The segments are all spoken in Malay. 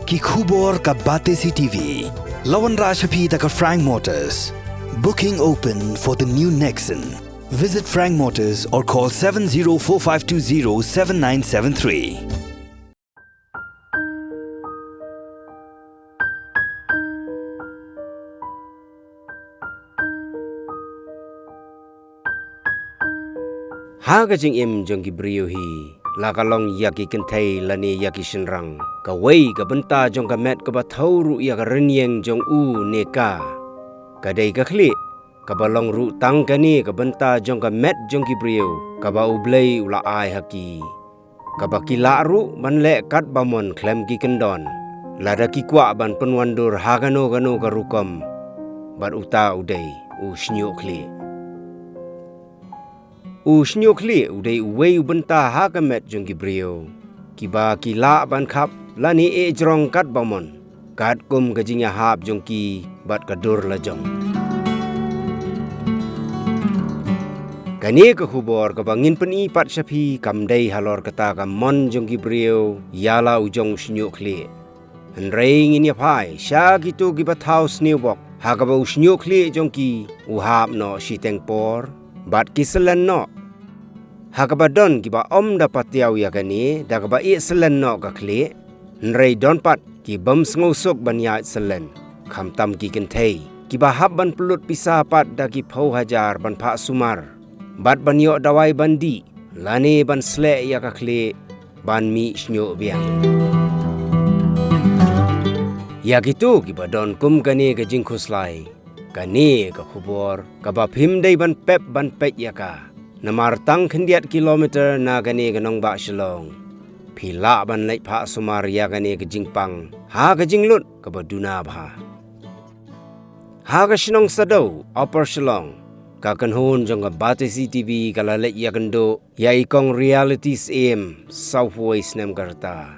Ki khubor ka Bate CTV. Lawan Rashapi taka Frank Motors. Booking open for the new Nexon. Visit Frank Motors or call 7045207973. Haga jing im jong gibriyo hi lakalong yaki kentay lani yaki shenrang kawai ka benta jong ka met ka bathauru ya ka renyeng jong u neka kadai ka khli ka balong ru tang kani ka benta jong ka met jong gibriyo ka ba ublei ula ai haki ka ba kila ru ban le kat bamon klem ki kendon lada ki kwa ban penwandur hagano gano ka rukom bat uta udai u shnyo khli Usnyokli udai uwei ubenta hagamet jong gibriyo kiba kila ban khap lani e jrong kat bamon kat kum gajinya hap jong ki bat kadur la jong kani ka khubor ka bangin peni pat shapi kamdai halor kata ka mon jong gibriyo yala ujong usnyokli henrei ngin ya phai sha gitu gibat house newbok hagaba usnyokli jong ki uhap no shiteng por bat kiselen no hakabadon kiba om dapat tiaw ya kani dakaba I selen no ka kli nrei don pat ki bam ngusuk ban ya selen kham tam ki kentei kiba hab ban pelut pisah pat daki phau hajar ban pha sumar bat ban yo dawai bandi lani ban sle ya ka kli ban mi snyo biang ya gitu kiba don kum kani ka jingkhuslai kani ka khubor ka ba phim dei ban pep ban pet ya ka namar tang khendiat kilometer na gani ganong ba shilong phila ban lai pha sumar ya gani ka jingpang ha ka jinglut ka baduna bha ha ka shinong sado upper shilong ka kanhon jong ka Bate CTV kala le ya gando ya ikong realities aim southwest nem karta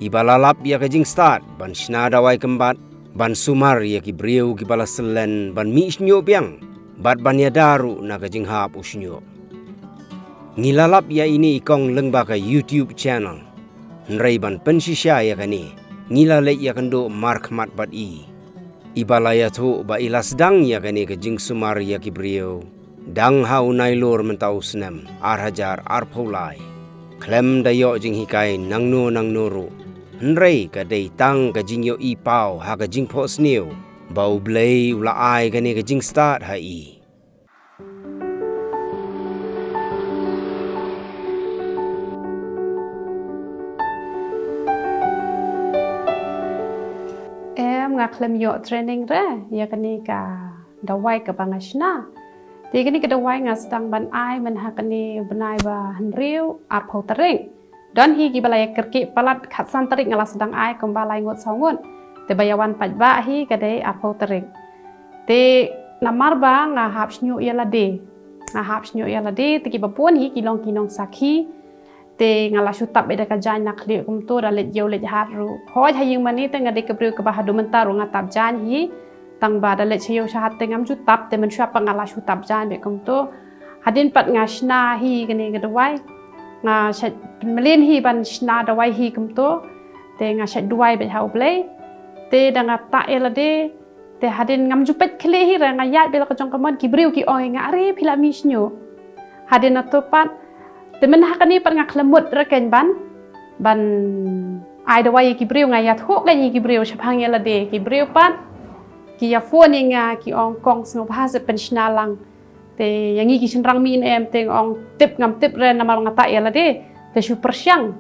ibalalap ya ka jing start ban shna dawai kembat ban sumar ya ki brieu ki bala selen ban mi snyo biang bat ban ya daru na ka jing hap usnyo Ngilalap ya ini ikong lengba ka YouTube channel. Nrei ban pensisya ya kani. Ngilale ya kendo mark mat bat I. Ibalaya tu ba ilasdang ya kani ka jing sumar ya kibriyo. Dang hau nailor mentau senem. Arhajar arpaulai. Klem dayo jing hikai nangno ru. Nrei ka day tang ka jing yo I pau ha ka jing po sniu. Bau blay ula ai kani ka jing start ha I. Ngaklem yo training re ya kani ka dawai ka bangashna ti kani ka dawai nga sedang ban ai men ha kani benai ba henriu arpau tering dan hi gi balaya kerki palat khat san tering ngala sedang ai kembalai ngot songon te bayawan pajba hi ka dei arpau tering te namar ba nga hap snyu ya lade nga hap snyu ya lade te ki bapun hi kilong kinong sakhi te ngala sutap beda ka jan nak li kum to dalet yo le haru hoj haying mani te ngade kebriu ke bahadu mentaru ngatap jan hi tang ba dalet cheyo shahat te ngam jutap te men syapa ngala sutap jan be kum to hadin pat ngashna hi gane gadawai nga shat melin hi ban shna dawai hi kum to te nga shat duai be hau play te danga ta elade te hadin ngam jupet khle hi ra nga yat be la ka jong kamon kibriu ki oi nga are phila misnyo hadin atopat temen hakani par ngaklemut reken ban ai dawai kibriu ngayat hok dan kibriu syapang ya lade kibriu pat ki ya phone nga ki ong kong sno phase pensionalang te yangi ki senrang min em te ong tip ngam tip re namal ngata ya lade te su persyang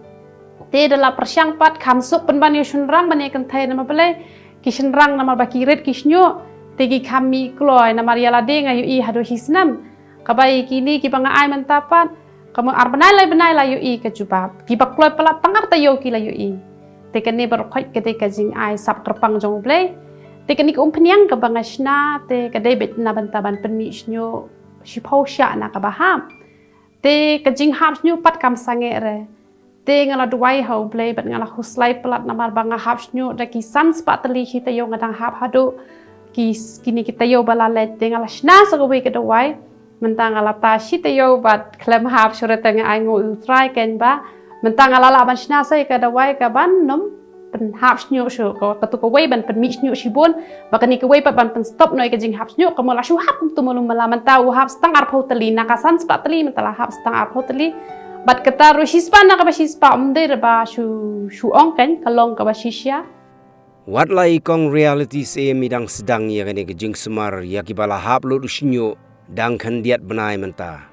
te dala persyang pat khamsuk penban ya senrang ban kan thai nama bele ki senrang namal bakiret ki snyo te ki kami kloy namal ya lade ngayu I hado hisnam kabai kini ki panga ai mentapat kamu benai la yui ke jubab ki bakloi pelat tangar ta yo ki la yui te kene berkhoi ke te kajing ai sap kerpang jong play te kene ko umpenyang ke bangashna te kade bet na bantaban penmi snyo shipau sya na ka baham te kajing hap snyo pat kam sange re te ngala duai hau play bet ngala huslai pelat namar banga hap snyo da ki san spa teli kita yo ngadang hap hado ki kini kita yo balale te ngala shna sa go ke duai mentang alata shite yo bat klem hap sure tenge ai ngo utrai ken ba mentang alala ban shna sai ka dawai ka ban nom pen hap snyo shu ko katu ko wei ban pen mi snyo shibon bakani ko wei pa ban pen stop noi ke jing hap snyo ko mola shu hap tu molum malaman ta u hap stang ar photali nakasan spatali mentala hap stang ar photali bat kata ru shispa na ka ba shispa umde ba shu ong kan kalong ka ba shisya Wat lai kong reality se midang sedang ya kani ke jing semar ya ki bala hap lo dusnyo dang kan diat benai menta.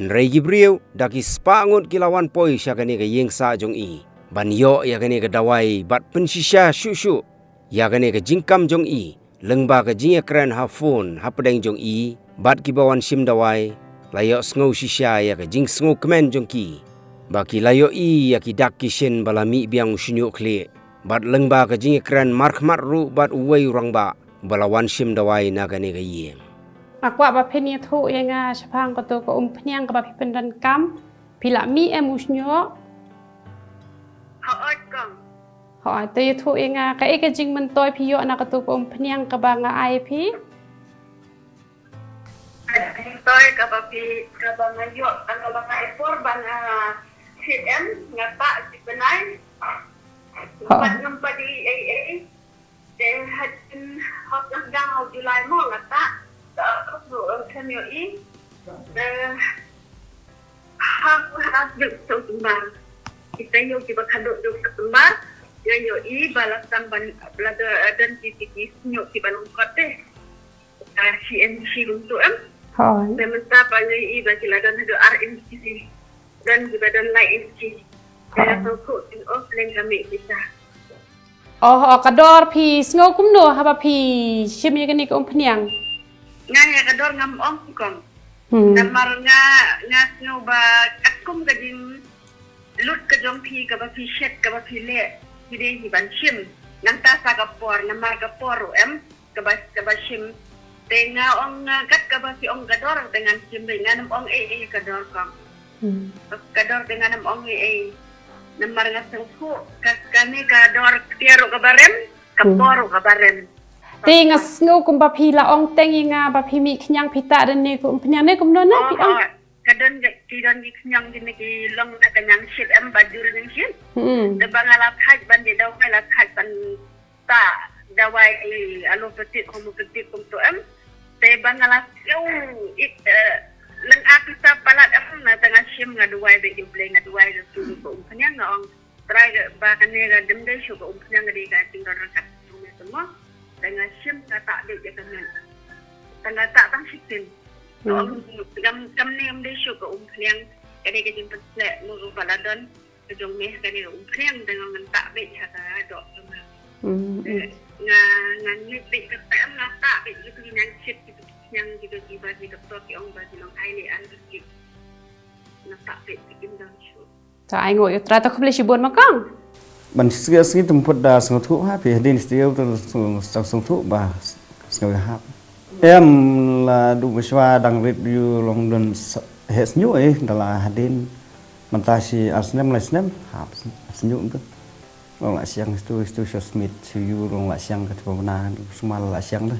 Nrei gibriu daki spangut kilawan poi sya kani ke yeng sa jong i. Ban yo ya kani ke dawai bat pensisya shu ya kani ke jingkam jong i. Lengba ke jing ekran ha phone ha pedeng jong i bat ki bawan sim dawai layo sngo shisya ya ke jing sngo kemen jong ki. Baki layo i ya ki dak kishen bala mi biang usunyo kle. Bat lengba ke jing ekran mark ru bat uwei rangba balawan sim dawai na kani ke yeng. Akwa ba phenia thu yenga chapang ko to ko phnyang ka ba pendan kam pila mi emusnyo ho te thu yenga ka e jing man toy phiyo na ka to ko phnyang ka ba nga ai phi toy ka ba ngayo ka ba nga for ba nga CM nga ta si benai pat ngam pa di ai te hatin hot lang July mo nga ta kan yo i hak được sâu tumbar kita yo kiba kado do tumbar ya yo i balasan ban blada dan titik nyo kiba lungkote CNC untuk ho semesta panyo i ba kila dan do RNC dan kiba dan lain ci ya ko in offline kami bisa oh kador phi sngo kum no ha ba phi shim ye ni ko phnyang nga kador ngam ong kong namar nga snow ba akum kading lut ka jong phi ka ba phi shet ka ba phi le hide hi ban shim nang ta sa ka por namar ka por ka ba shim te nga ong kat ka ba phi ong kador dengan shim be nga nam ong e kador kong kador dengan nam ong e namar nga sengku kami kador tiaro ka barem ka por ka barem Ting asngo kum ba phi la ong teng nga ba phi mi khnyang phita den ni kum phnyang ne kum no na pi ong kadon ki don ki khnyang din ki long na kanyang shit bajur ning shit de bangala khaj ban de daw kala khaj ban ta dawai alopatik homeopatik kum to te bangala it lang apisa palat na tanga shim nga duwai be imple nga duwai tu ko phnyang nga ong try ba kanega demde shu ko phnyang di ka tinggal rakat semua dengan sim tak ada je kan tanda tak tang sitin gam ni am de shu ko phnyang kade ke jin ptle mu baladon ke jong meh kade phnyang dengan tak be chata do nga ni be ka ta am na tak be itu yang chip yang gitu tiba di doktor ki ong ba di long ai ni an ki na tak be kim dang shu ta ai ngoi tra ta khble shibon makang Ban segi tempat dah sengau tu ha pi din setiap tu sengau tu bah sengau ha. Em là du beswa dang review long don hes nyu dalam hadin mentasi asnem lesnem ha senyu tu. Long la siang tu smith you long la siang ke pemana semua la siang tu.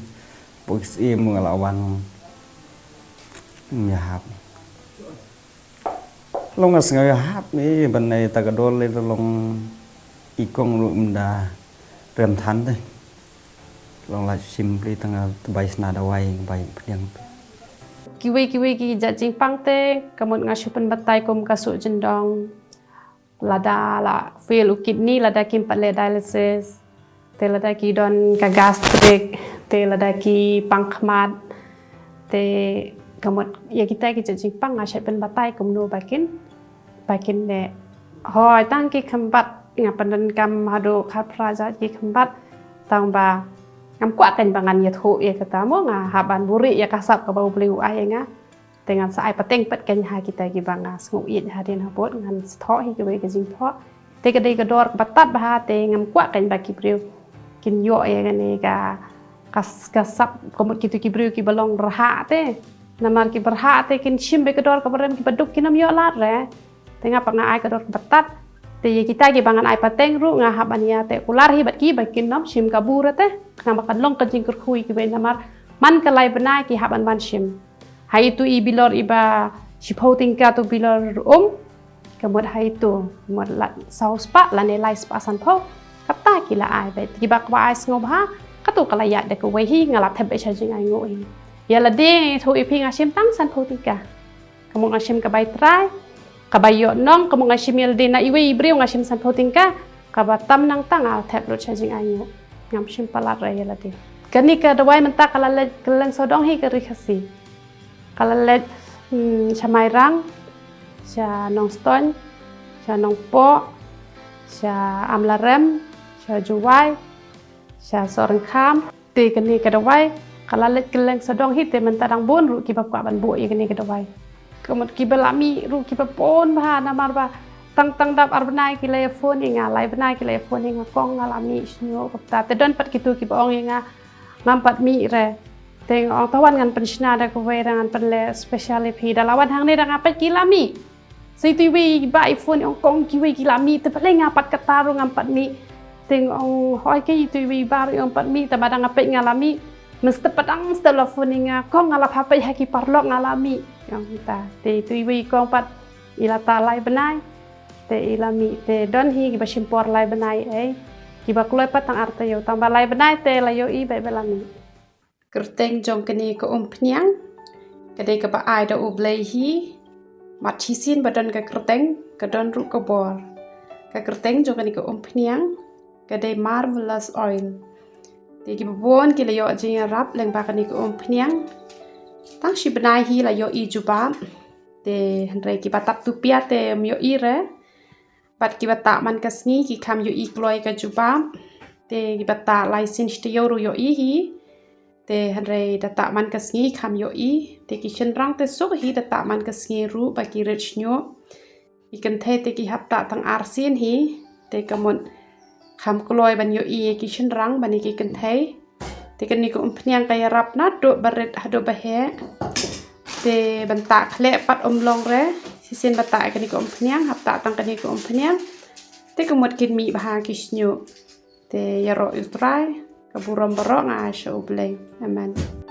Box em ngalawan ya ha. Long sengau ha ni ban nei tagadol le long ikong lu mda rem than deh long la simply tanga bai sna dawai bai phnyang kiwi ki jajing pangte kamot nga shupen batai kom kasu jendong lada la fail kidney lada kim pale dialysis te lada ki don ka gastric te lada ki pangkhmat te kamot ya kita ki jajing pang nga shupen batai kom no bakin ne hoi tang ki khambat nga pandan kam hado khat praja ki khambat tang ba ngam kwa kan bangan ya thu ya kata mo nga haban buri ya kasap ka bau bleu ai nga dengan sai pateng pat kan ha kita ki banga sngu yin hadin habot ngan tho hi ke jing tho te ka dei ka dor batat ba te ngam kwa kan ba ki breu kin yo ya ne ka kasap komot kitu ki breu ki balong raha te namar ki berha te kin shimbe ka dor ka barem ki baduk kinam yo lat re te nga pa nga ai ka dor batat te kita ki bangan ai pateng ru nga habania te ular hi bat ki bakin nom shim kabura te nga makan long ka jing kurkhui ki be namar man ka lai bana ki haban ban shim hai tu i bilor iba shiphoting ka tu bilor kamot hai tu mod la saus pa la ne lai spa san pho kila ai be tiba kwa ai sngob ha katu kala ya de ko we hi ngala thebe cha jing ai ngo hi ya la de thu ipi ngashim tang san photika kamu ngashim ka bai trai ka bai yo nong kamu ngashim yel de na iwe ibriu ngashim san photinka ka batam nang tang al thep ro cha jing ai ngo ngam shim palat ra ya la de kani ka dawai menta kala le keleng sodong hi ka ri khasi kala le chamai rang cha nong ston cha nong po cha amlarem cha juwai cha sorang kham te kani ka dawai kala le keleng sodong hi te menta dang bon ru ki bab ka ban bu ye kani ka dawai kamut ki belami ru ki pon ba namar ba tang dap arbnai ki le phone nga lai bnai ki le phone nga kong ngalami snyo ta te don pat kitu ki bong nga ngampat mi re teng ong tawan ngan pensiuna da ko we dengan penle special pi dalawan hang ne dengan pat kilami si tv ba iphone ong kong ki we kilami te pale ngapat kataru ngampat mi teng ong hoi ki tv ba ong pat mi te badang apet ngalami mesti padang telefon nga kong ngalap hp haki parlok ngalami yang kita te tv kong pat ilata lai benai te ilami te don hi ki basimpor lai benai kiba kulai patang arte yo tambah lai benai te layo I bai belami kerteng jong keni ko pnyang kadai ka ba ai da ublei hi mat hisin badan ka kerteng ka don ru ka bor ka kerteng jong keni ko pnyang kadai marvelous oil te ki bon ki layo jing rap leng ba keni ko pnyang tang shi benai hi layo I juba te handrai ki batap tu pia te myo I re pat ki bata man kasngi ki kam yo I kloi ka juba te ki bata license te yo ru yo I hi te handrai data man kasngi kam yo I te ki chenrang te sok hi data man kasngi ru ba ki rich nyo ki kan the te ki hapta tang arsin hi te kamon kam kloi ban yo I ki chenrang ban ki kan the te kan ni ko pnyang kaya rap na do baret hado bahe te banta khle pat long re sin bata kani ko pnyang hapta tang kani ko pnyang te kamot kin mi baha kisnyo te yaro utrai kaburam barok nga sha ubleng amen